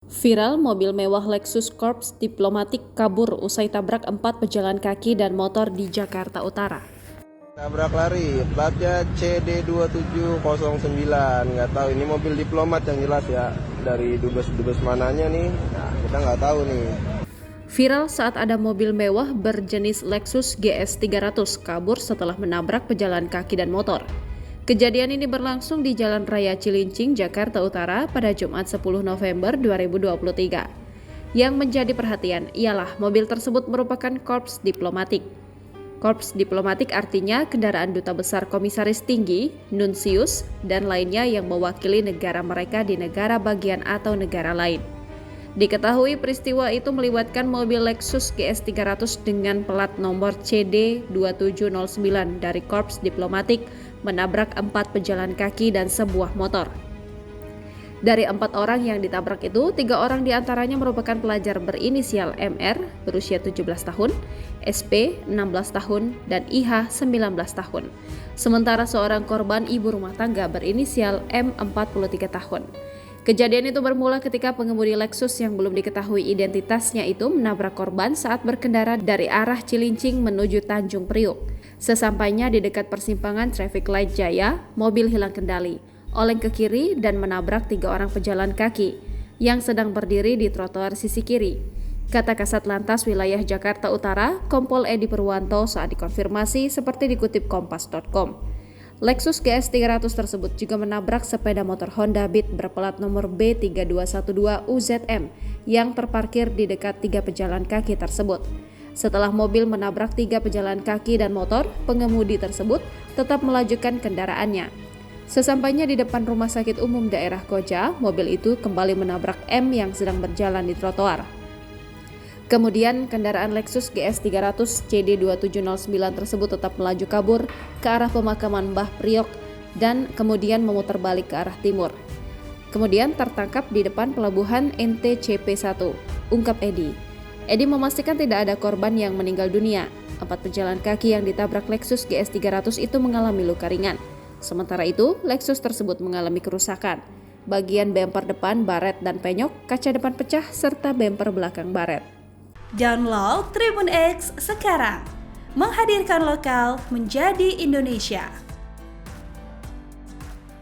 Viral mobil mewah Lexus Corps Diplomatic kabur usai tabrak 4 pejalan kaki dan motor di Jakarta Utara. Tabrak lari, platnya CD2709, nggak tahu ini mobil diplomat yang jelas ya, dari dubes mananya nih, nah kita nggak tahu nih. Viral saat ada mobil mewah berjenis Lexus GS 300 kabur setelah menabrak pejalan kaki dan motor. Kejadian ini berlangsung di Jalan Raya Cilincing, Jakarta Utara pada Jumat 10 November 2023. Yang menjadi perhatian ialah mobil tersebut merupakan Korps Diplomatik. Korps Diplomatik artinya kendaraan duta besar komisaris tinggi, nunsius, dan lainnya yang mewakili negara mereka di negara bagian atau negara lain. Diketahui peristiwa itu melibatkan mobil Lexus GS 300 dengan plat nomor CD2709 dari Korps Diplomatik menabrak 4 pejalan kaki dan sebuah motor. Dari 4 orang yang ditabrak itu, 3 orang diantaranya merupakan pelajar berinisial MR berusia 17 tahun, SP 16 tahun, dan IH 19 tahun. Sementara seorang korban ibu rumah tangga berinisial M 43 tahun. Kejadian itu bermula ketika pengemudi Lexus yang belum diketahui identitasnya itu menabrak korban saat berkendara dari arah Cilincing menuju Tanjung Priuk. Sesampainya di dekat persimpangan Traffic Light Jaya, mobil hilang kendali, oleng ke kiri dan menabrak 3 orang pejalan kaki yang sedang berdiri di trotoar sisi kiri. Kata Kasat Lantas Wilayah Jakarta Utara, Kompol Edi Purwanto saat dikonfirmasi seperti dikutip kompas.com. Lexus GS 300 tersebut juga menabrak sepeda motor Honda Beat berplat nomor B3212UZM yang terparkir di dekat 3 pejalan kaki tersebut. Setelah mobil menabrak 3 pejalan kaki dan motor, pengemudi tersebut tetap melajukan kendaraannya. Sesampainya di depan Rumah Sakit Umum Daerah Koja, mobil itu kembali menabrak M yang sedang berjalan di trotoar. Kemudian kendaraan Lexus GS 300 CD2709 tersebut tetap melaju kabur ke arah pemakaman Mbah Priok dan kemudian memutar balik ke arah timur. Kemudian tertangkap di depan pelabuhan NTCP1, ungkap Edi. Edi memastikan tidak ada korban yang meninggal dunia. 4 pejalan kaki yang ditabrak Lexus GS 300 itu mengalami luka ringan. Sementara itu, Lexus tersebut mengalami kerusakan. Bagian bemper depan baret dan penyok, kaca depan pecah, serta bemper belakang baret. Download Tribun X sekarang, menghadirkan lokal menjadi Indonesia.